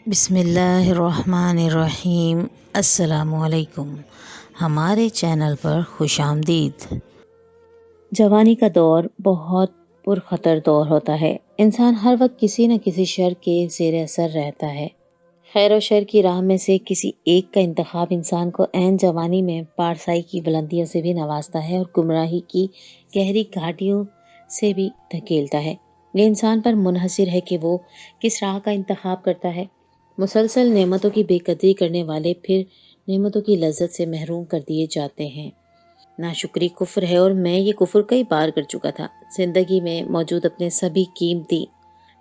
بسم اللہ الرحمن الرحیم۔ السلام علیکم، ہمارے چینل پر خوش آمدید۔ جوانی کا دور بہت پرخطر دور ہوتا ہے۔ انسان ہر وقت کسی نہ کسی شر کے زیر اثر رہتا ہے۔ خیر و شر کی راہ میں سے کسی ایک کا انتخاب انسان کو عین جوانی میں پارسائی کی بلندیوں سے بھی نوازتا ہے اور گمراہی کی گہری گھاٹیوں سے بھی دھکیلتا ہے۔ یہ انسان پر منحصر ہے کہ وہ کس راہ کا انتخاب کرتا ہے۔ مسلسل نعمتوں کی بے قدری کرنے والے پھر نعمتوں کی لذت سے محروم کر دیے جاتے ہیں۔ ناشکری کفر ہے اور میں یہ کفر کئی بار کر چکا تھا۔ زندگی میں موجود اپنے سبھی قیمتی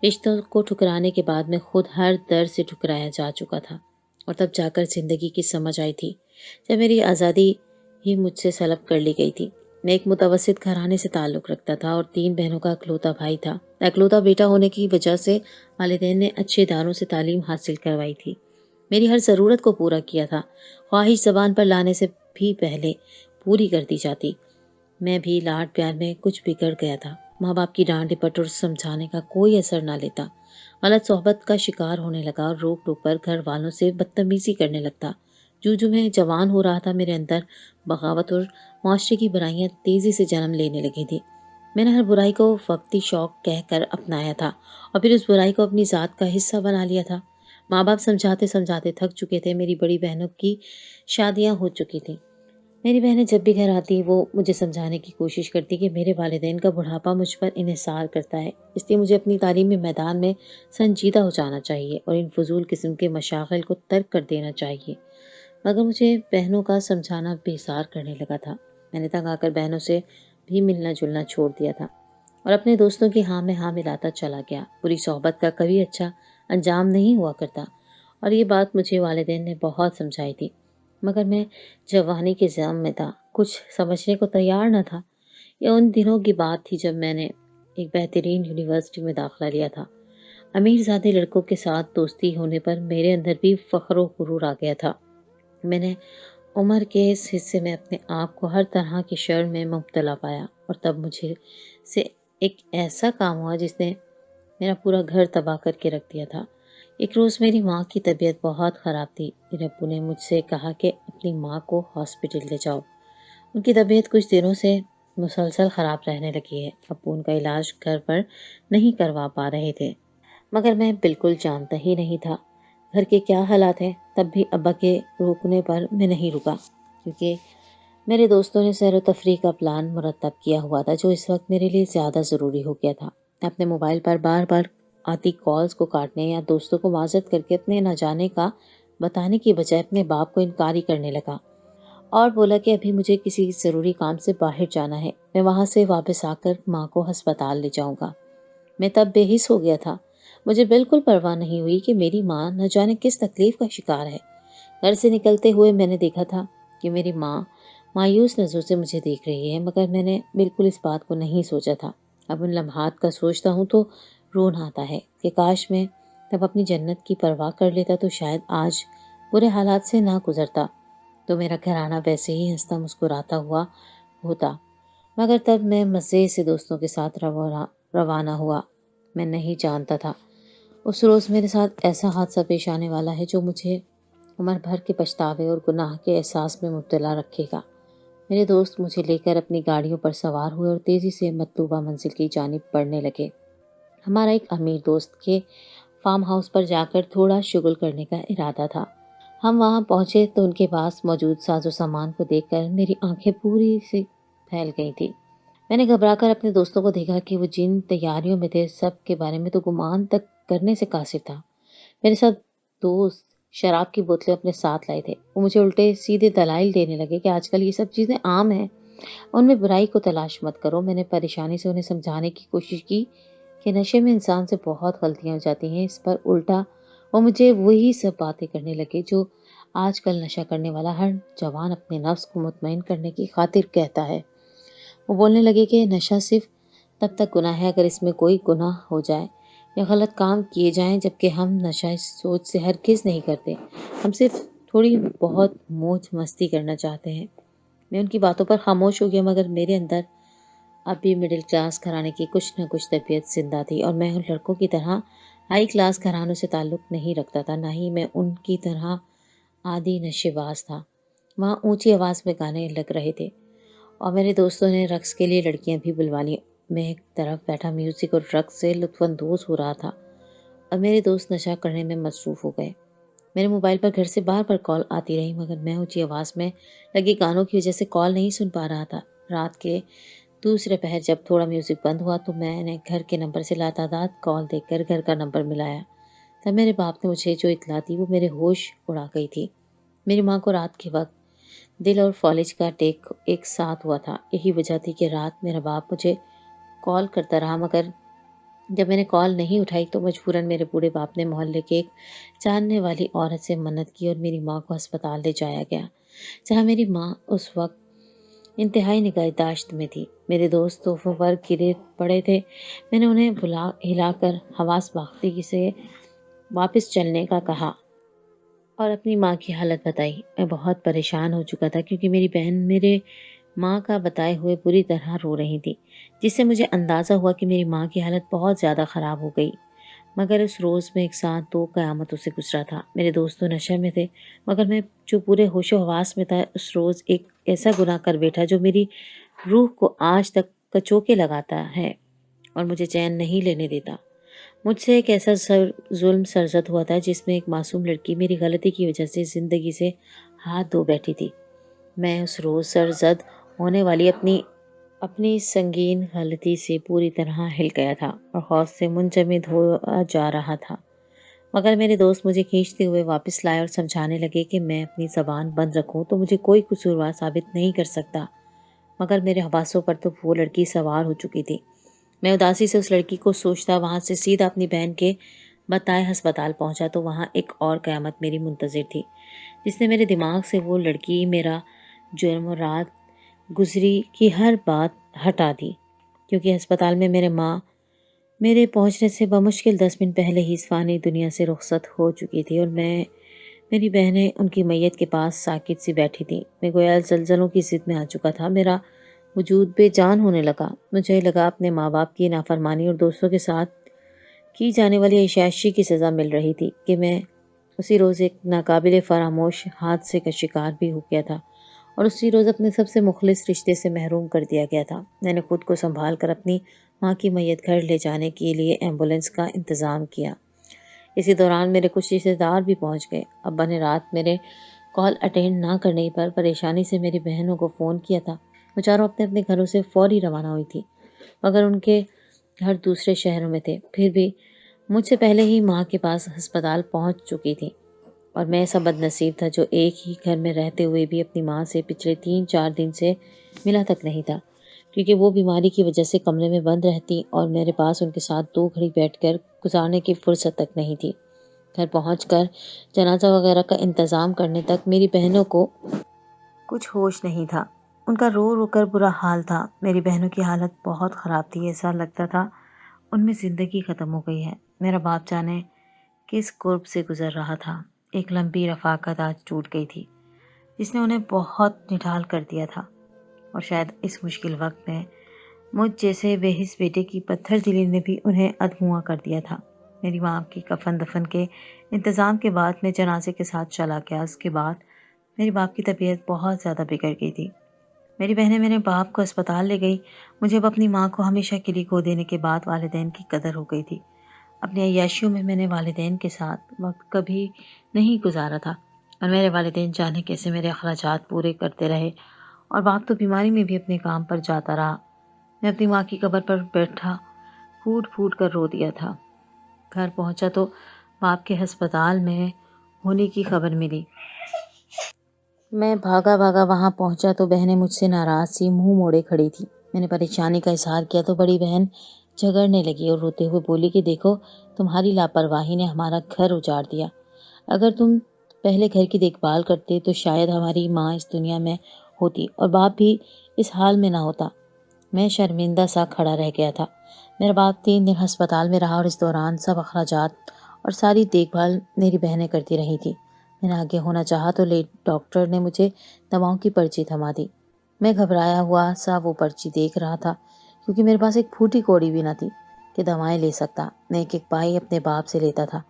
رشتوں کو ٹھکرانے کے بعد میں خود ہر در سے ٹھکرایا جا چکا تھا، اور تب جا کر زندگی کی سمجھ آئی تھی جب میری آزادی ہی مجھ سے سلب کر لی گئی تھی۔ میں ایک متوسط گھرانے سے تعلق رکھتا تھا اور 3 بہنوں کا اکلوتا بھائی تھا۔ اکلوتا بیٹا ہونے کی وجہ سے والدین نے اچھے اداروں سے تعلیم حاصل کروائی تھی، میری ہر ضرورت کو پورا کیا تھا، خواہش زبان پر لانے سے بھی پہلے پوری کر دی جاتی۔ میں بھی لاڈ پیار میں کچھ بگڑ گیا تھا، ماں باپ کی ڈانٹ ڈپٹ اور سمجھانے کا کوئی اثر نہ لیتا، غلط صحبت کا شکار ہونے لگا اور روک ٹوک پر گھر والوں سے بدتمیزی کرنے لگتا۔ جو میں جوان ہو رہا تھا، میرے اندر بغاوت اور معاشرے کی برائیاں تیزی سے جنم لینے لگی تھی۔ میں نے ہر برائی کو وقتی شوق کہہ کر اپنایا تھا اور پھر اس برائی کو اپنی ذات کا حصہ بنا لیا تھا۔ ماں باپ سمجھاتے سمجھاتے تھک چکے تھے، میری بڑی بہنوں کی شادیاں ہو چکی تھیں۔ میری بہنیں جب بھی گھر آتی وہ مجھے سمجھانے کی کوشش کرتی کہ میرے والدین کا بڑھاپا مجھ پر انحصار کرتا ہے، اس لیے مجھے اپنی تعلیمی میدان میں سنجیدہ ہو جانا چاہیے اور ان فضول قسم کے مشاغل کو ترک کر دینا چاہیے۔ مگر مجھے بہنوں کا سمجھانا بیزار کرنے لگا تھا۔ میں نے تنگ آ کر بہنوں سے بھی ملنا جلنا چھوڑ دیا تھا اور اپنے دوستوں کی ہاں میں ہاں ملاتا چلا گیا۔ بری صحبت کا کبھی اچھا انجام نہیں ہوا کرتا، اور یہ بات مجھے والدین نے بہت سمجھائی تھی، مگر میں جوانی کے ذم میں تھا، کچھ سمجھنے کو تیار نہ تھا۔ یہ ان دنوں کی بات تھی جب میں نے ایک بہترین یونیورسٹی میں داخلہ لیا تھا۔ امیر زادے لڑکوں کے ساتھ دوستی ہونے پر میرے اندر بھی فخر و غرور آ گیا تھا۔ میں نے عمر کے اس حصے میں اپنے آپ کو ہر طرح کی شر میں مبتلا پایا، اور تب مجھے سے ایک ایسا کام ہوا جس نے میرا پورا گھر تباہ کر کے رکھ دیا تھا۔ ایک روز میری ماں کی طبیعت بہت خراب تھی۔ میرے ابو نے مجھ سے کہا کہ اپنی ماں کو ہاسپٹل لے جاؤ، ان کی طبیعت کچھ دنوں سے مسلسل خراب رہنے لگی ہے۔ ابو ان کا علاج گھر پر نہیں کروا پا رہے تھے، مگر میں بالکل جانتا ہی نہیں تھا گھر کے کیا حالات ہیں۔ تب بھی ابا کے روکنے پر میں نہیں رکا، کیونکہ میرے دوستوں نے سیر و تفریح کا پلان مرتب کیا ہوا تھا جو اس وقت میرے لیے زیادہ ضروری ہو گیا تھا۔ اپنے موبائل پر بار بار آتی کالز کو کاٹنے یا دوستوں کو معذرت کر کے اپنے نہ جانے کا بتانے کی بجائے اپنے باپ کو انکاری کرنے لگا اور بولا کہ ابھی مجھے کسی ضروری کام سے باہر جانا ہے، میں وہاں سے واپس آ کر ماں کو ہسپتال لے جاؤں گا۔ میں تب بے حس ہو گیا تھا، مجھے بالکل پرواہ نہیں ہوئی کہ میری ماں نہ جانے کس تکلیف کا شکار ہے۔ گھر سے نکلتے ہوئے میں نے دیکھا تھا کہ میری ماں مایوس نظروں سے مجھے دیکھ رہی ہے، مگر میں نے بالکل اس بات کو نہیں سوچا تھا۔ اب ان لمحات کا سوچتا ہوں تو رونا آتا ہے کہ کاش میں تب اپنی جنت کی پرواہ کر لیتا تو شاید آج برے حالات سے نہ گزرتا، تو میرا گھرانہ ویسے ہی ہنستا مسکراتا ہوا ہوتا۔ مگر تب میں مزے سے دوستوں کے ساتھ روانہ ہوا۔ میں نہیں جانتا تھا اس روز میرے ساتھ ایسا حادثہ پیش آنے والا ہے جو مجھے عمر بھر کے پچھتاوے اور گناہ کے احساس میں مبتلا رکھے گا۔ میرے دوست مجھے لے کر اپنی گاڑیوں پر سوار ہوئے اور تیزی سے مطلوبہ منزل کی جانب بڑھنے لگے۔ ہمارا ایک امیر دوست کے فارم ہاؤس پر جا کر تھوڑا شغل کرنے کا ارادہ تھا۔ ہم وہاں پہنچے تو ان کے پاس موجود ساز و سامان کو دیکھ کر میری آنکھیں پوری سے پھیل گئی تھی۔ میں نے گھبرا کر اپنے دوستوں کو دیکھا کہ وہ جن تیاریوں میں تھے سب کے بارے میں تو گمان تک کرنے سے قاصر تھا۔ میرے ساتھ دوست شراب کی بوتلیں اپنے ساتھ لائے تھے۔ وہ مجھے الٹے سیدھے دلائل دینے لگے کہ آج کل یہ سب چیزیں عام ہیں، ان میں برائی کو تلاش مت کرو۔ میں نے پریشانی سے انہیں سمجھانے کی کوشش کی کہ نشے میں انسان سے بہت غلطیاں ہو جاتی ہیں۔ اس پر الٹا وہ مجھے وہی سب باتیں کرنے لگے جو آج کل نشہ کرنے والا ہر جوان اپنے نفس کو مطمئن کرنے کی خاطر کہتا ہے۔ وہ بولنے لگے کہ نشہ صرف تب تک گناہ ہے اگر اس میں کوئی گناہ ہو جائے یا غلط کام کیے جائیں، جبکہ ہم نشہ اس سوچ سے ہرگز نہیں کرتے، ہم صرف تھوڑی بہت موج مستی کرنا چاہتے ہیں۔ میں ان کی باتوں پر خاموش ہو گیا، مگر میرے اندر اب بھی مڈل کلاس گھرانے کی کچھ نہ کچھ طبیعت زندہ تھی اور میں ان لڑکوں کی طرح ہائی کلاس گھرانوں سے تعلق نہیں رکھتا تھا، نہ ہی میں ان کی طرح عادی نشے باز تھا۔ وہاں اونچی آواز میں گانے لگ رہے تھے اور میرے دوستوں نے رقص کے لیے لڑکیاں بھی بلوا لیں۔ میں ایک طرف بیٹھا میوزک اور رقص سے لطف اندوز ہو رہا تھا اور میرے دوست نشہ کرنے میں مصروف ہو گئے۔ میرے موبائل پر گھر سے بار بار کال آتی رہی، مگر میں اونچی آواز میں لگے گانوں کی وجہ سے کال نہیں سن پا رہا تھا۔ رات کے دوسرے پہر جب تھوڑا میوزک بند ہوا تو میں نے گھر کے نمبر سے لاتعداد کال دیکھ کر گھر کا نمبر ملایا۔ تب میرے باپ نے مجھے جو اطلاع دی وہ میرے ہوش اڑا گئی تھی۔ میری ماں کو رات کے وقت دل اور فالج کا اٹیک ایک ساتھ ہوا تھا۔ یہی وجہ تھی کہ رات میرا باپ مجھے کال کرتا رہا، مگر جب میں نے کال نہیں اٹھائی تو مجبوراً میرے بوڑھے باپ نے محلے کے ایک جاننے والی عورت سے منت کی اور میری ماں کو ہسپتال لے جایا گیا، جہاں میری ماں اس وقت انتہائی نگہداشت میں تھی۔ میرے دوست صوفوں پر گرے پڑے تھے۔ میں نے انہیں ہلا کر حواس باختگی سے واپس چلنے کا کہا اور اپنی ماں کی حالت بتائی۔ میں بہت پریشان ہو چکا تھا کیونکہ میری بہن میرے ماں کا بتائے ہوئے بری طرح رو رہی تھی، جس سے مجھے اندازہ ہوا کہ میری ماں کی حالت بہت زیادہ خراب ہو گئی۔ مگر اس روز میں ایک ساتھ دو قیامتوں سے گزرا تھا۔ میرے دوست تو نشے میں تھے، مگر میں جو پورے ہوش و حواس میں تھا، اس روز ایک ایسا گناہ کر بیٹھا جو میری روح کو آج تک کچوکے لگاتا ہے اور مجھے چین نہیں لینے دیتا۔ مجھ سے ایک ایسا ظلم سرزد ہوا تھا جس میں ایک معصوم لڑکی میری غلطی کی وجہ سے زندگی سے ہاتھ دھو بیٹھی تھی۔ میں اس روز سرزد ہونے والی اپنی سنگین غلطی سے پوری طرح ہل گیا تھا اور خوف سے منجمد ہوا جا رہا تھا۔ مگر میرے دوست مجھے کھینچتے ہوئے واپس لائے اور سمجھانے لگے کہ میں اپنی زبان بند رکھوں تو مجھے کوئی قصوروار ثابت نہیں کر سکتا۔ مگر میرے حواسوں پر تو وہ لڑکی سوار ہو چکی تھی۔ میں اداسی سے اس لڑکی کو سوچتا وہاں سے سیدھا اپنی بہن کے بتائے ہسپتال پہنچا تو وہاں ایک اور قیامت میری منتظر تھی، جس نے میرے دماغ سے وہ لڑکی، میرا جرم اور رات گزری کی ہر بات ہٹا دی، کیونکہ ہسپتال میں میرے پہنچنے سے بمشکل 10 منٹ پہلے ہی اس فانی دنیا سے رخصت ہو چکی تھی اور میری بہنیں ان کی میت کے پاس ساکت سی بیٹھی تھی۔ میں گویا زلزلوں کی ضد میں آ چکا تھا۔ میرا وجود بے جان ہونے لگا۔ مجھے لگا اپنے ماں باپ کی نافرمانی اور دوستوں کے ساتھ کی جانے والی عیاشی کی سزا مل رہی تھی کہ میں اسی روز ایک ناقابل فراموش حادثے کا شکار بھی ہو گیا تھا اور اسی روز اپنے سب سے مخلص رشتے سے محروم کر دیا گیا تھا۔ میں نے خود کو سنبھال کر اپنی ماں کی میت گھر لے جانے کے لیے ایمبولینس کا انتظام کیا۔ اسی دوران میرے کچھ رشتے دار بھی پہنچ گئے۔ ابا نے رات میرے کال اٹینڈ نہ کرنے پر پریشانی سے میری بہنوں کو فون کیا تھا۔ وہ چاروں اپنے اپنے گھروں سے فوری روانہ ہوئی تھی، مگر ان کے گھر دوسرے شہروں میں تھے۔ پھر بھی مجھ سے پہلے ہی ماں کے پاس ہسپتال پہنچ چکی تھی اور میں ایسا بد نصیب تھا جو ایک ہی گھر میں رہتے ہوئے بھی اپنی ماں سے پچھلے 3-4 دن سے ملا تک نہیں تھا، کیونکہ وہ بیماری کی وجہ سے کمرے میں بند رہتی اور میرے پاس ان کے ساتھ 2 گھڑی بیٹھ کر گزارنے کی فرصت تک نہیں تھی۔ گھر پہنچ کر جنازہ وغیرہ کا انتظام کرنے تک میری بہنوں کو کچھ ہوش نہیں تھا۔ ان کا رو رو کر برا حال تھا۔ میری بہنوں کی حالت بہت خراب تھی، ایسا لگتا تھا ان میں زندگی ختم ہو گئی ہے۔ میرا باپ جانے کس قرب سے گزر رہا تھا۔ ایک لمبی رفاقت آج ٹوٹ گئی تھی جس نے انہیں بہت نڈھال کر دیا تھا، اور شاید اس مشکل وقت میں مجھ جیسے بے حس بیٹے کی پتھر دلی نے بھی انہیں ادھواں کر دیا تھا۔ میری ماں کی کفن دفن کے انتظام کے بعد میں جنازے کے ساتھ چلا گیا۔ اس کے بعد میری باپ کی طبیعت بہت زیادہ بگڑ گئی تھی۔ میری بہنیں میرے باپ کو اسپتال لے گئی۔ مجھے اب اپنی ماں کو ہمیشہ کے لیے کھو دینے کے بعد والدین کی قدر ہو گئی تھی۔ اپنی عیاشیوں میں نے والدین کے ساتھ وقت کبھی نہیں گزارا تھا اور میرے والدین جانے کیسے میرے اخراجات پورے کرتے رہے، اور باپ تو بیماری میں بھی اپنے کام پر جاتا رہا۔ میں اپنی ماں کی قبر پر بیٹھا پھوٹ پھوٹ کر رو دیا تھا۔ گھر پہنچا تو باپ کے ہسپتال میں ہونے کی خبر ملی۔ میں بھاگا وہاں پہنچا تو بہنیں مجھ سے ناراض سی منہ موڑے کھڑی تھی۔ میں نے پریشانی کا اظہار کیا تو بڑی بہن جھگڑنے لگی اور روتے ہوئے بولی کہ دیکھو، تمہاری لاپرواہی نے ہمارا گھر اجاڑ دیا۔ اگر تم پہلے گھر کی دیکھ بھال کرتے تو شاید ہماری ماں اس دنیا میں ہوتی اور باپ بھی اس حال میں نہ ہوتا۔ میں شرمندہ سا کھڑا رہ گیا تھا۔ میرا باپ 3 دن ہسپتال میں رہا اور اس دوران سب اخراجات اور ساری دیکھ بھال میری بہنیں کرتی رہی تھی۔ میں نے آگے ہونا چاہا تو لیٹ ڈاکٹر نے مجھے دواؤں کی پرچی تھما دی۔ میں گھبرایا ہوا سا وہ پرچی دیکھ رہا تھا کیونکہ میرے پاس ایک پھوٹی کوڑی بھی نہ تھی۔ کہ دوائیں لے سکتا۔ میں ایک ایک پائی اپنے باپ سے لیتا تھا۔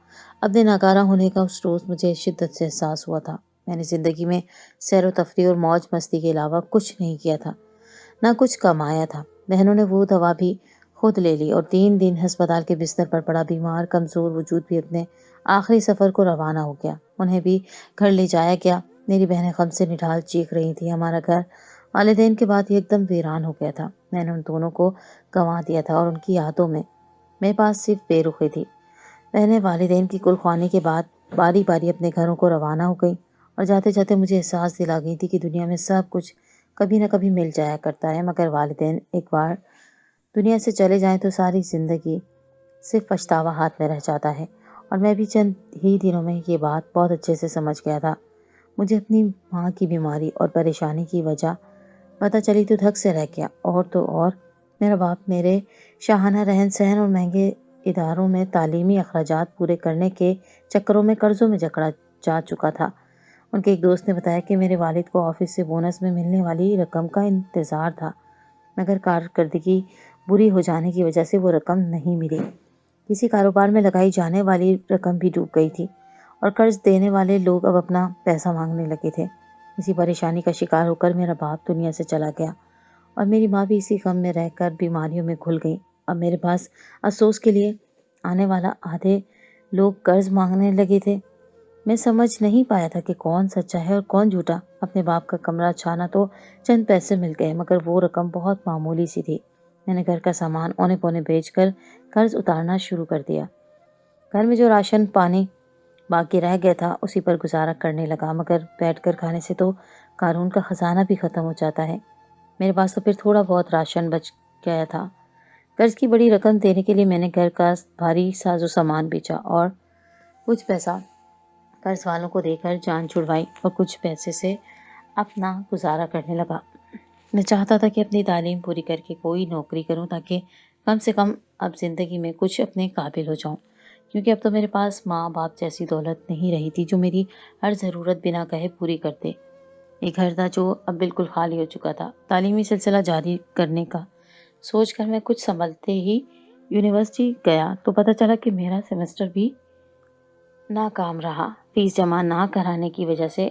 اپنے ناکارہ ہونے کا اس روز مجھے شدت سے احساس ہوا تھا۔ میں نے زندگی میں سیر و تفریح اور موج مستی کے علاوہ کچھ نہیں کیا تھا، نہ کچھ کمایا تھا۔ بہنوں نے وہ دوا بھی خود لے لی اور 3 دن ہسپتال کے بستر پر پڑا بیمار کمزور وجود بھی اپنے آخری سفر کو روانہ ہو گیا۔ انہیں بھی گھر لے جایا گیا۔ میری بہنیں غم سے نڈھال چیخ رہی تھیں۔ ہمارا گھر والدین کے بعد ایک دم ویران ہو گیا تھا۔ میں نے ان دونوں کو گنوا دیا تھا اور ان کی یادوں میں میرے پاس صرف بے رخی تھی۔ بہنیں والدین کی کل خوانی کے بعد باری باری اپنے گھروں کو روانہ ہو گئیں اور جاتے جاتے مجھے احساس دلا گئی تھی کہ دنیا میں سب کچھ کبھی نہ کبھی مل جایا کرتا ہے، مگر والدین ایک بار دنیا سے چلے جائیں تو ساری زندگی صرف پچھتاوا ہاتھ میں رہ جاتا ہے۔ اور میں بھی چند ہی دنوں میں یہ بات بہت اچھے سے سمجھ گیا تھا۔ مجھے اپنی ماں کی بیماری اور پریشانی کی وجہ پتہ چلی تو دھک سے رہ گیا۔ اور تو اور میرا باپ میرے شاہانہ رہن سہن اور مہنگے اداروں میں تعلیمی اخراجات پورے کرنے کے چکروں میں قرضوں میں جکڑا جا چکا تھا۔ ان کے ایک دوست نے بتایا کہ میرے والد کو آفس سے بونس میں ملنے والی رقم کا انتظار تھا، مگر کارکردگی بری ہو جانے کی وجہ سے وہ رقم نہیں ملی۔ کسی کاروبار میں لگائی جانے والی رقم بھی ڈوب گئی تھی اور قرض دینے والے لوگ اب اپنا پیسہ مانگنے لگے تھے۔ اسی پریشانی کا شکار ہو کر میرا باپ دنیا سے چلا گیا اور میری ماں بھی اسی غم میں رہ کر بیماریوں میں گھل گئی۔ اب میرے پاس افسوس کے لیے آنے والا آدھے لوگ قرض مانگنے لگے تھے۔ میں سمجھ نہیں پایا تھا کہ کون سچا ہے اور کون جھوٹا۔ اپنے باپ کا کمرہ چھانا تو چند پیسے مل گئے، مگر وہ رقم بہت معمولی سی تھی۔ میں نے گھر کا سامان اونے پونے بیچ کر قرض اتارنا شروع کر دیا۔ گھر میں جو راشن پانی باقی رہ گیا تھا اسی پر گزارا کرنے لگا، مگر بیٹھ کر کھانے سے تو قارون کا خزانہ بھی ختم ہو جاتا ہے۔ میرے پاس تو پھر تھوڑا بہت راشن بچ گیا تھا۔ قرض کی بڑی رقم دینے کے لیے میں نے گھر کا بھاری ساز و سامان بیچا اور کچھ پیسہ قرض والوں کو دے کر جان چھڑوائی اور کچھ پیسے سے اپنا گزارا کرنے لگا۔ میں چاہتا تھا کہ اپنی تعلیم پوری کر کے کوئی نوکری کروں تاکہ کم سے کم اب زندگی میں کچھ اپنے قابل ہو جاؤں، کیونکہ اب تو میرے پاس ماں باپ جیسی دولت نہیں رہی تھی جو میری ہر ضرورت بنا کہے پوری کرتے۔ ایک گھر تھا جو اب بالکل خالی ہو چکا تھا۔ تعلیمی سلسلہ جاری کرنے کا سوچ کر میں کچھ سنبھلتے ہی یونیورسٹی گیا تو پتہ چلا کہ میرا سیمسٹر بھی ناکام رہا۔ فیس جمع نہ کرانے کی وجہ سے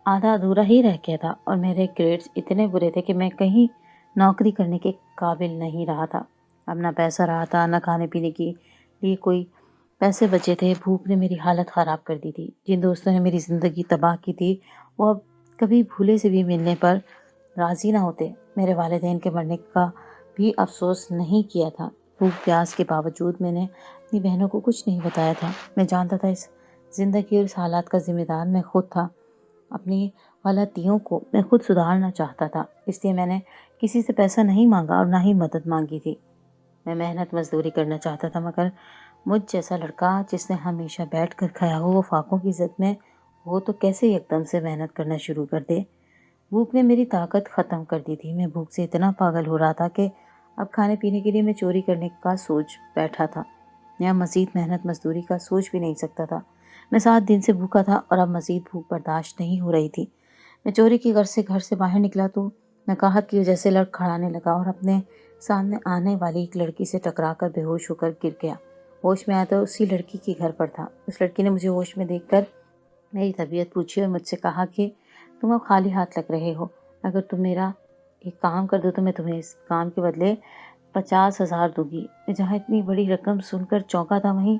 آدھا ادھورا ہی رہ گیا تھا اور میرے گریڈز اتنے برے تھے کہ میں کہیں نوکری کرنے کے قابل نہیں رہا تھا۔ اب نہ پیسہ رہا تھا، نہ کھانے پینے کے لیے کوئی پیسے بچے تھے۔ بھوک نے میری حالت خراب کر دی تھی۔ جن دوستوں نے میری زندگی تباہ کی تھی وہ اب کبھی بھولے سے بھی ملنے پر راضی نہ ہوتے۔ میرے والدین کے مرنے کا بھی افسوس نہیں کیا تھا۔ بھوک پیاس کے باوجود میں نے اپنی بہنوں کو کچھ نہیں بتایا تھا۔ میں جانتا تھا اس زندگی اور اس حالات کا ذمہ دار میں خود تھا۔ اپنی غلطیوں کو میں خود سدھارنا چاہتا تھا، اس لیے میں نے کسی سے پیسہ نہیں مانگا اور نہ ہی مدد مانگی تھی۔ میں محنت مزدوری کرنا چاہتا تھا، مگر مجھ جیسا لڑکا جس نے ہمیشہ بیٹھ کر کھایا ہو وہ فاقوں کی زد میں وہ تو کیسے یکدم سے محنت کرنا شروع کر دے۔ بھوک نے میری طاقت ختم کر دی تھی۔ میں بھوک سے اتنا پاگل ہو رہا تھا کہ اب کھانے پینے کے لیے میں چوری کرنے کا سوچ بیٹھا تھا یا مزید محنت مزدوری کا سوچ بھی نہیں سکتا تھا۔ میں 7 دن سے بھوکا تھا اور اب مزید بھوک برداشت نہیں ہو رہی تھی۔ میں چوری کی غرض سے گھر سے باہر نکلا تو نقاہت کی وجہ سے لڑکھڑانے لگا اور اپنے سامنے آنے والی ایک لڑکی سے ٹکرا کر بے ہوش ہو کر گر گیا۔ ہوش میں آیا تو اسی لڑکی کے گھر پر تھا۔ اس لڑکی نے مجھے ہوش میں دیکھ کر میری طبیعت پوچھی اور مجھ سے کہا کہ تم اب خالی ہاتھ لگ رہے ہو، اگر تم میرا ایک کام کر دو تو میں تمہیں اس کام کے بدلے 50,000 دوں گی۔ میں جہاں اتنی بڑی رقم سن کر چونکا تھا وہیں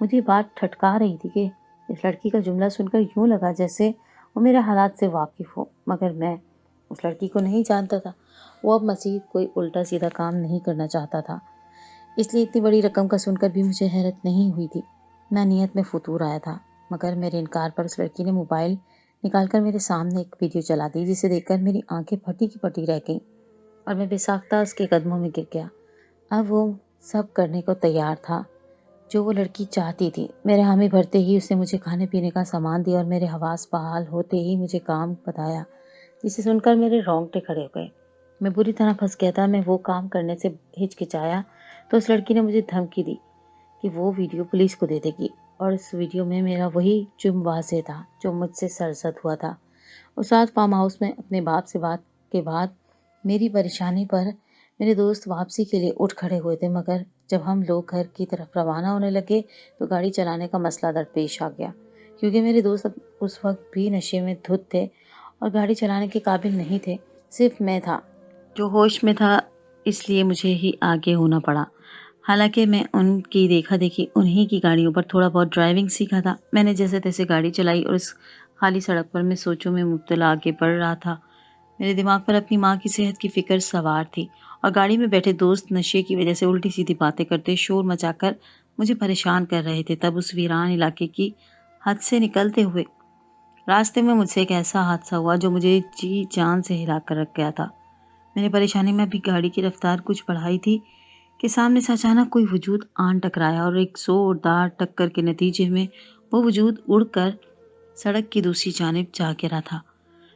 مجھے بات ٹھٹکا رہی تھی کہ اس لڑکی کا جملہ سن کر یوں لگا جیسے وہ میرے حالات سے واقف ہو، مگر میں اس لڑکی کو نہیں جانتا تھا۔ وہ اب مزید کوئی الٹا سیدھا کام نہیں کرنا چاہتا تھا، اس لیے اتنی بڑی رقم کا سن کر بھی مجھے حیرت نہیں ہوئی تھی، نہ نیت میں فطور آیا تھا۔ مگر میرے انکار پر اس لڑکی نے موبائل نکال کر میرے سامنے ایک ویڈیو چلا دی جسے دیکھ کر میری آنکھیں پھٹی کی پھٹی رہ گئیں اور میں بے ساختہ اس کے قدموں میں گر گیا۔ اب وہ سب کرنے کو تیار تھا جو وہ لڑکی چاہتی تھی۔ میرے حامی بھرتے ہی اس نے مجھے کھانے پینے کا سامان دیا اور میرے حواس بحال ہوتے ہی مجھے کام بتایا جسے سن کر میرے رونگٹے کھڑے ہو گئے۔ میں بری طرح پھنس گیا تھا۔ میں وہ کام کرنے سے ہچکچایا تو اس لڑکی نے مجھے دھمکی دی کہ وہ ویڈیو پولیس کو دے دے گی، اور اس ویڈیو میں میرا وہی جرم واضح تھا جو مجھ سے سرزد ہوا تھا۔ اس رات فارم ہاؤس میں اپنے باپ سے بات کے بعد میری پریشانی پر میرے دوست واپسی کے لیے اٹھ کھڑے ہوئے تھے، مگر جب ہم لوگ گھر کی طرف روانہ ہونے لگے تو گاڑی چلانے کا مسئلہ درپیش آ گیا، کیونکہ میرے دوست اس وقت بھی نشے میں دھت تھے اور گاڑی چلانے کے قابل نہیں تھے۔ صرف میں تھا جو ہوش میں تھا، اس لیے مجھے ہی آگے ہونا پڑا۔ حالانکہ میں ان کی دیکھا دیکھی انہی کی گاڑیوں پر تھوڑا بہت ڈرائیونگ سیکھا تھا۔ میں نے جیسے تیسے گاڑی چلائی اور اس خالی سڑک پر میں سوچوں میں مبتلا آگے بڑھ رہا تھا۔ میرے دماغ پر اپنی ماں کی صحت کی فکر سوار تھی اور گاڑی میں بیٹھے دوست نشے کی وجہ سے الٹی سیدھی باتیں کرتے، شور مچا کر مجھے پریشان کر رہے تھے۔ تب اس ویران علاقے کی حد سے نکلتے ہوئے راستے میں مجھ سے ایک ایسا حادثہ ہوا جو مجھے جی جان سے ہلا کر رکھ گیا تھا۔ میں نے پریشانی میں بھی گاڑی کی رفتار کچھ بڑھائی تھی کہ سامنے سے اچانک کوئی وجود آن ٹکرایا اور ایک زوردار ٹکر کے نتیجے میں وہ وجود اڑ کر سڑک کی دوسری جانب جا گرا تھا۔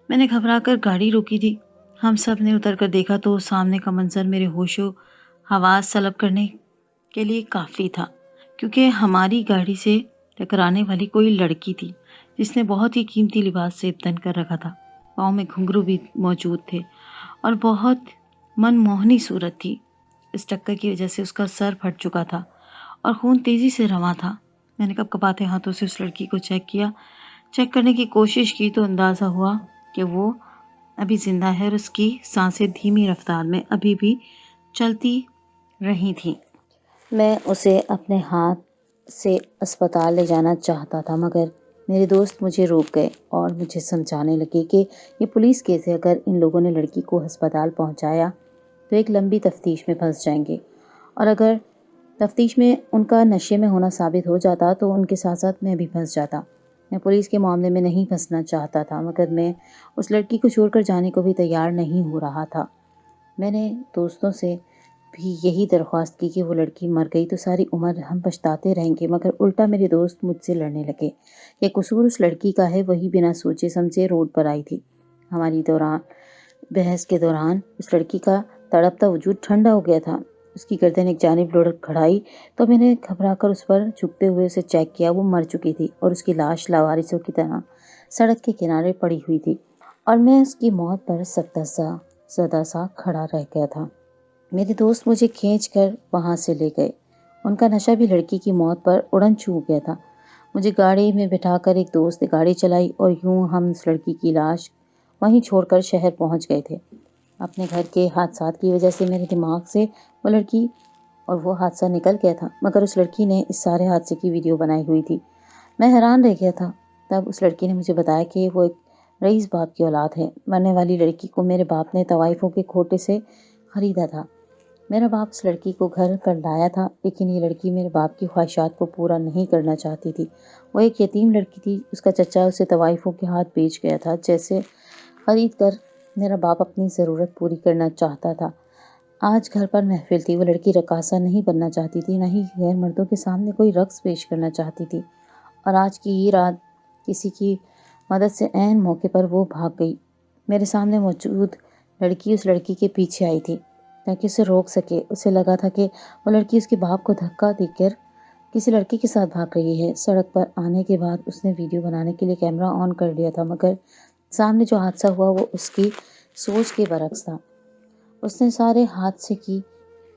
میں نے گھبرا کر گاڑی روکی تھی۔ ہم سب نے اتر کر دیکھا تو سامنے کا منظر میرے ہوش و حواس سلب کرنے کے لیے کافی تھا، کیونکہ ہماری گاڑی سے ٹکرانے والی کوئی لڑکی تھی جس نے بہت ہی قیمتی لباس سے بدن کر رکھا تھا۔ پاؤں میں گھنگرو بھی موجود تھے اور بہت من موہنی صورت تھی۔ اس ٹکر کی وجہ سے اس کا سر پھٹ چکا تھا اور خون تیزی سے رواں تھا۔ میں نے کپکپاتے ہاتھوں سے اس لڑکی کو چیک کرنے کی کوشش کی تو اندازہ ہوا کہ وہ ابھی زندہ ہے اور اس کی سانسیں دھیمی رفتار میں ابھی بھی چلتی رہی تھیں۔ میں اسے اپنے ہاتھ سے اسپتال لے جانا چاہتا تھا، مگر میرے دوست مجھے روک گئے اور مجھے سمجھانے لگے کہ یہ پولیس کیس ہے، اگر ان لوگوں نے لڑکی کو ہسپتال پہنچایا تو ایک لمبی تفتیش میں پھنس جائیں گے، اور اگر تفتیش میں ان کا نشے میں ہونا ثابت ہو جاتا تو ان کے ساتھ ساتھ میں بھی پھنس جاتا۔ میں پولیس کے معاملے میں نہیں پھنسنا چاہتا تھا، مگر میں اس لڑکی کو چھوڑ کر جانے کو بھی تیار نہیں ہو رہا تھا۔ میں نے دوستوں سے بھی یہی درخواست کی کہ وہ لڑکی مر گئی تو ساری عمر ہم پچھتاتے رہیں گے، مگر الٹا میرے دوست مجھ سے لڑنے لگے کہ قصور اس لڑکی کا ہے، وہی بنا سوچے سمجھے روڈ پر آئی تھی۔ ہماری بحث کے دوران اس لڑکی کا تڑپتا وجود ٹھنڈا ہو گیا تھا۔ اس کی گردن ایک جانب لڑک کھڑائی تو میں نے گھبرا کر اس پر جھکتے ہوئے اسے چیک کیا۔ وہ مر چکی تھی اور اس کی لاش لاوارثوں کی طرح سڑک کے کنارے پڑی ہوئی تھی اور میں اس کی موت پر زدہ سا کھڑا رہ گیا تھا۔ میرے دوست مجھے کھینچ کر وہاں سے لے گئے۔ ان کا نشہ بھی لڑکی کی موت پر اڑن چھو گیا تھا۔ مجھے گاڑی میں بٹھا کر ایک دوست نے گاڑی چلائی اور یوں ہم اس لڑکی کی لاش وہیں چھوڑ کر شہر پہنچ گئے تھے۔ اپنے گھر کے حادثات کی وجہ سے میرے دماغ سے وہ لڑکی اور وہ حادثہ نکل گیا تھا، مگر اس لڑکی نے اس سارے حادثے کی ویڈیو بنائی ہوئی تھی۔ میں حیران رہ گیا تھا۔ تب اس لڑکی نے مجھے بتایا کہ وہ ایک رئیس باپ کی اولاد ہے۔ مرنے والی لڑکی کو میرے باپ نے طوائفوں کے کھوٹے سے خریدا تھا۔ میرا باپ اس لڑکی کو گھر پر لایا تھا، لیکن یہ لڑکی میرے باپ کی خواہشات کو پورا نہیں کرنا چاہتی تھی۔ وہ ایک یتیم لڑکی تھی۔ اس کا چچا اسے طوائفوں کے ہاتھ بیچ گیا تھا، جیسے خرید کر میرا باپ اپنی ضرورت پوری کرنا چاہتا تھا۔ آج گھر پر محفل تھی۔ وہ لڑکی رقاصہ نہیں بننا چاہتی تھی، نہ ہی غیر مردوں کے سامنے کوئی رقص پیش کرنا چاہتی تھی، اور آج کی یہ رات کسی کی مدد سے عین موقع پر وہ بھاگ گئی۔ میرے سامنے موجود لڑکی اس لڑکی کے پیچھے آئی تھی تاکہ اسے روک سکے۔ اسے لگا تھا کہ وہ لڑکی اس کے باپ کو دھکا دے کر کسی لڑکی کے ساتھ بھاگ رہی ہے۔ سڑک پر آنے کے بعد اس نے ویڈیو بنانے کے لیے کیمرہ آن کر لیا تھا، مگر سامنے جو حادثہ ہوا وہ اس کی سوچ کے برعکس تھا۔ اس نے سارے حادثے کی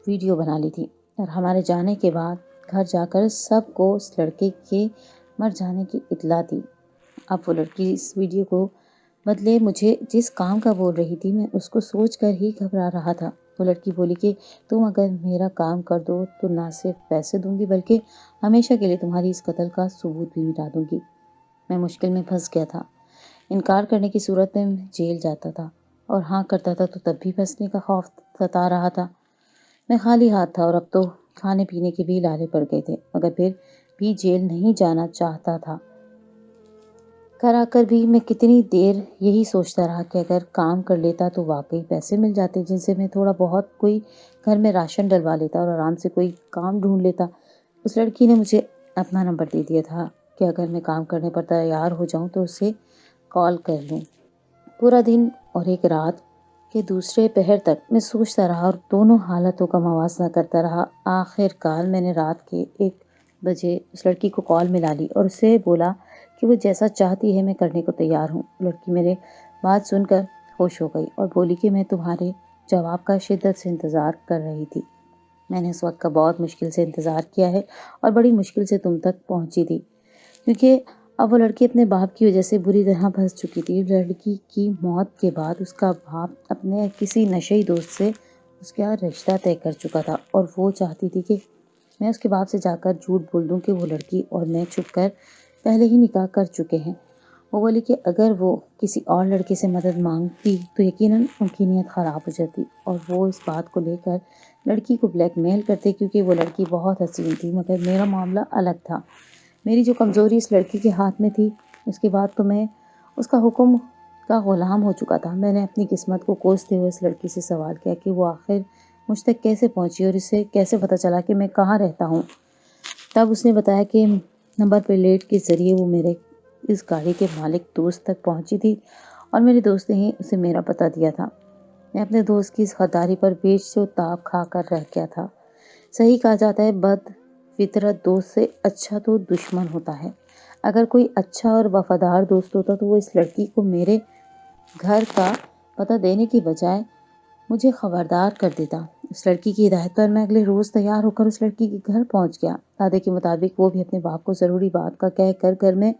ویڈیو بنا لی تھی اور ہمارے جانے کے بعد گھر جا کر سب کو اس لڑکے کے مر جانے کی اطلاع دی۔ اب وہ لڑکی اس ویڈیو کو بدلے مجھے جس کام کا بول رہی تھی، میں اس کو سوچ کر ہی گھبرا رہا تھا۔ وہ لڑکی بولی کہ تم اگر میرا کام کر دو تو نہ صرف پیسے دوں گی بلکہ ہمیشہ کے لیے تمہاری اس قتل کا ثبوت بھی مٹا دوں گی۔ میں مشکل میں پھنس گیا تھا۔ انکار کرنے کی صورت میں جیل جاتا تھا اور ہاں کرتا تھا تو تب بھی پھنسنے کا خوف ستا رہا تھا۔ میں خالی ہاتھ تھا اور اب تو کھانے پینے کے بھی لالے پڑ گئے تھے، مگر پھر بھی جیل نہیں جانا چاہتا تھا۔ گھر آ کر بھی میں کتنی دیر یہی سوچتا رہا کہ اگر کام کر لیتا تو واقعی پیسے مل جاتے، جن سے میں تھوڑا بہت کوئی گھر میں راشن ڈلوا لیتا اور آرام سے کوئی کام ڈھونڈ لیتا۔ اس لڑکی نے مجھے اپنا نمبر دے دیا تھا کہ اگر میں کام کرنے پر تیار ہو جاؤں تو اسے کال کر لوں۔ پورا دن اور ایک رات کے دوسرے پہر تک میں سوچتا رہا اور دونوں حالتوں کا موازنہ کرتا رہا۔ آخر کار میں نے رات کے 1 بجے اس لڑکی کو کال ملا لی اور اسے بولا کہ وہ جیسا چاہتی ہے میں کرنے کو تیار ہوں۔ لڑکی میرے بات سن کر خوش ہو گئی اور بولی کہ میں تمہارے جواب کا شدت سے انتظار کر رہی تھی۔ میں نے اس وقت کا بہت مشکل سے انتظار کیا ہے اور بڑی مشکل سے تم تک پہنچی تھی، کیونکہ اب وہ لڑکی اپنے باپ کی وجہ سے بری طرح پھنس چکی تھی۔ لڑکی کی موت کے بعد اس کا باپ اپنے کسی نشئی دوست سے اس کا رشتہ طے کر چکا تھا، اور وہ چاہتی تھی کہ میں اس کے باپ سے جا کر جھوٹ بول دوں کہ وہ لڑکی اور میں چھپ کر پہلے ہی نکاح کر چکے ہیں۔ وہ بولی کہ اگر وہ کسی اور لڑکے سے مدد مانگتی تو یقیناً ان کی نیت خراب ہو جاتی، اور وہ اس بات کو لے کر لڑکی کو بلیک میل کرتے، کیونکہ وہ لڑکی بہت حسین تھی، مگر میرا معاملہ الگ تھا۔ میری جو کمزوری اس لڑکی کے ہاتھ میں تھی، اس کے بعد تو میں اس کا حکم کا غلام ہو چکا تھا۔ میں نے اپنی قسمت کو کوستے ہوئے اس لڑکی سے سوال کیا کہ وہ آخر مجھ تک کیسے پہنچی اور اسے کیسے پتہ چلا کہ میں کہاں رہتا ہوں۔ تب اس نے بتایا کہ نمبر پلیٹ کے ذریعے وہ میرے اس گاڑی کے مالک دوست تک پہنچی تھی، اور میرے دوست نے ہی اسے میرا پتہ دیا تھا۔ میں اپنے دوست کی اس غداری پر بیچ و تاب کھا کر رہ گیا تھا۔ صحیح کہا جاتا ہے، بد فطرت دوست سے اچھا تو دشمن ہوتا ہے۔ اگر کوئی اچھا اور وفادار دوست ہوتا تو وہ اس لڑکی کو میرے گھر کا پتہ دینے کی بجائے مجھے خبردار کر دیتا۔ اس لڑکی کی ہدایت پر میں اگلے روز تیار ہو کر اس لڑکی کے گھر پہنچ گیا۔ وعدے کے مطابق وہ بھی اپنے باپ کو ضروری بات کا کہہ کر گھر میں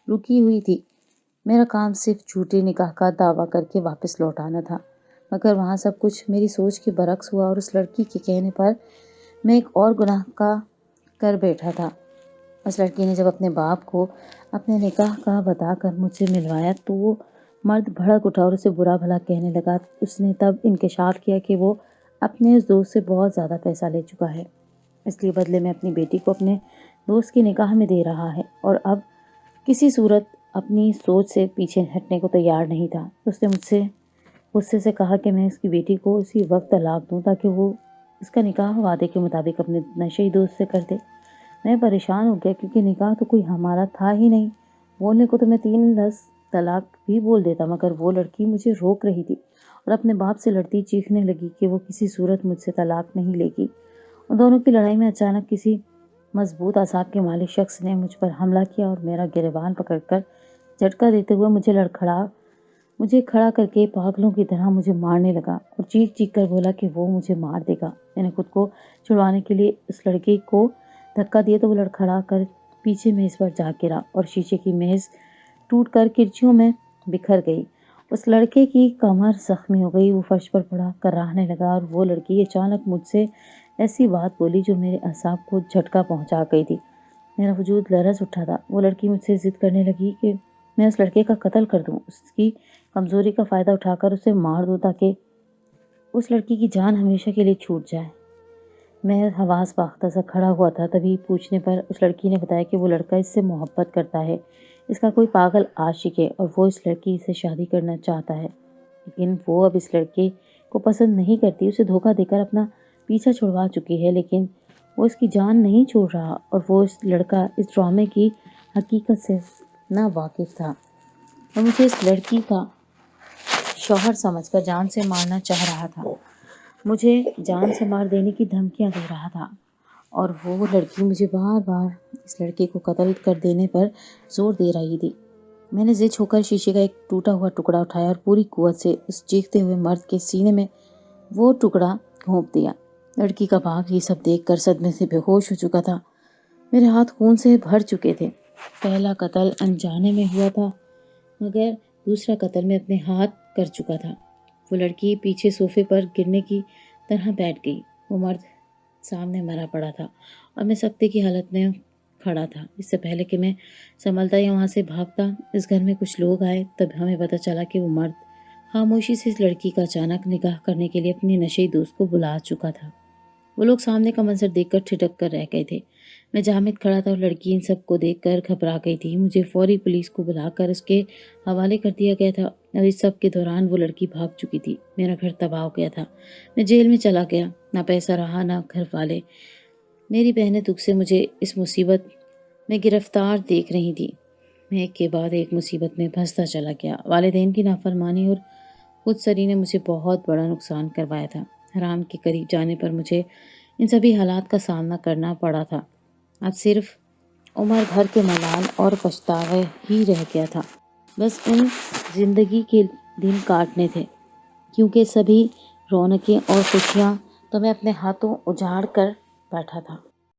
رکی ہوئی تھی۔ میرا کام صرف جھوٹے نکاح کا دعویٰ کر کے واپس لوٹ آنا تھا، مگر وہاں سب کچھ میری سوچ کے برعکس ہوا، اور اس لڑکی کے کہنے پر میں ایک اور گناہ کا کر بیٹھا تھا۔ اس لڑکی نے جب اپنے باپ کو اپنے نکاح کا بتا کر مجھ سے ملوایا تو وہ مرد بھڑک اٹھا اور اسے برا بھلا کہنے لگا۔ اس نے تب انکشاف کیا کہ وہ اپنے اس دوست سے بہت زیادہ پیسہ لے چکا ہے، اس لیے بدلے میں اپنی بیٹی کو اپنے دوست کے نکاح میں دے رہا ہے، اور اب کسی صورت اپنی سوچ سے پیچھے ہٹنے کو تیار نہیں تھا۔ اس نے مجھ سے غصے سے کہا کہ میں اس کی بیٹی کو اسی وقت طلاق دوں تاکہ وہ اس کا نکاح وعدے کے مطابق اپنے نشئی دوست سے کر دے۔ میں پریشان ہو گیا، کیونکہ نکاح تو کوئی ہمارا تھا ہی نہیں۔ بولنے کو تو میں 3 طلاق بھی بول دیتا، مگر وہ لڑکی مجھے روک رہی تھی اور اپنے باپ سے لڑتی چیخنے لگی کہ وہ کسی صورت مجھ سے طلاق نہیں لے گی۔ ان دونوں کی لڑائی میں اچانک کسی مضبوط اعصاب کے مالک شخص نے مجھ پر حملہ کیا اور میرا گریبان پکڑ کر جھٹکا دیتے ہوئے مجھے کھڑا کر کے پاگلوں کی طرح مجھے مارنے لگا، اور چیخ چیخ کر بولا کہ وہ مجھے مار دے گا۔ میں نے خود کو چھڑوانے کے لیے اس لڑکی کو دھکا دیا تو وہ لڑکھڑا کر پیچھے میز پر جا گرا، اور شیشے کی میز ٹوٹ کر کرچیوں میں بکھر گئی۔ اس لڑکے کی کمر زخمی ہو گئی، وہ فرش پر پڑا کراہنے لگا، اور وہ لڑکی اچانک مجھ سے ایسی بات بولی جو میرے اعصاب کو جھٹکا پہنچا گئی تھی۔ میرا وجود لرز اٹھا تھا۔ وہ لڑکی مجھ سے ضد کرنے لگی کہ میں اس لڑکے کا قتل کر دوں، اس کی کمزوری کا فائدہ اٹھا کر اسے مار دوں تاکہ اس لڑکی کی جان ہمیشہ کے لیے چھوٹ جائے۔ میں حواس باختہ سا کھڑا ہوا تھا، تبھی پوچھنے پر اس لڑکی نے بتایا کہ وہ لڑکا اس سے محبت کرتا ہے، اس کا کوئی پاگل عاشق ہے، اور وہ اس لڑکی سے شادی کرنا چاہتا ہے، لیکن وہ اب اس لڑکے کو پسند نہیں کرتی، اسے دھوکہ دے کر اپنا پیچھا چھڑوا چکی ہے، لیکن وہ اس کی جان نہیں چھوڑ رہا، اور وہ اس لڑکا اس ڈرامے کی حقیقت سے نا واقف تھا، اور مجھے اس لڑکی کا شوہر سمجھ کر جان سے مارنا چاہ رہا تھا، مجھے جان سے مار دینے کی دھمکیاں دے رہا تھا، اور وہ لڑکی مجھے بار بار اس لڑکے کو قتل کر دینے پر زور دے رہی تھی۔ میں نے ضد ہو کر شیشے کا ایک ٹوٹا ہوا ٹکڑا اٹھایا اور پوری قوت سے اس چیختے ہوئے مرد کے سینے میں وہ ٹکڑا گھونپ دیا۔ لڑکی کا باپ یہ سب دیکھ کر صدمے سے بے ہوش ہو چکا تھا، میرے ہاتھ خون سے بھر چکے تھے۔ پہلا قتل انجانے میں ہوا تھا، مگر دوسرا قتل میں اپنے ہاتھ کر چکا تھا۔ وہ لڑکی پیچھے صوفے پر گرنے کی طرح بیٹھ گئی۔ وہ مرد سامنے مرا پڑا تھا اور میں سکتے کی حالت میں کھڑا تھا۔ اس سے پہلے کہ میں سنبھلتا یا وہاں سے بھاگتا، اس گھر میں کچھ لوگ آئے، تب ہمیں پتہ چلا کہ وہ مرد خاموشی سے اس لڑکی کا اچانک نکاح کرنے کے لیے اپنے نشئی دوست کو بلا چکا تھا۔ وہ لوگ سامنے کا منظر دیکھ کر ٹھٹک کر رہ گئے تھے۔ میں جامد کھڑا تھا اور لڑکی ان سب کو دیکھ کر گھبرا گئی تھی۔ مجھے فوری پولیس کو بلا کر اس کے حوالے کر دیا گیا تھا، اور اس سب کے دوران وہ لڑکی بھاگ چکی تھی۔ میرا گھر تباہ ہو گیا تھا، میں جیل میں چلا گیا، نہ پیسہ رہا نہ گھر والے۔ میری بہنیں دکھ سے مجھے اس مصیبت میں گرفتار دیکھ رہی تھی۔ میں ایک کے بعد ایک مصیبت میں پھنستا چلا گیا۔ والدین کی نافرمانی اور خود سری نے مجھے بہت بڑا نقصان کروایا تھا۔ حرام کے قریب جانے پر مجھے ان سبھی حالات کا سامنا کرنا پڑا تھا۔ اب صرف عمر بھر کے ملال اور پچھتاوا ہی رہ گیا تھا، بس ان زندگی کے دن کاٹنے تھے، کیونکہ سبھی رونقیں اور خوشیاں تو میں اپنے ہاتھوں اجاڑ کر بیٹھا تھا۔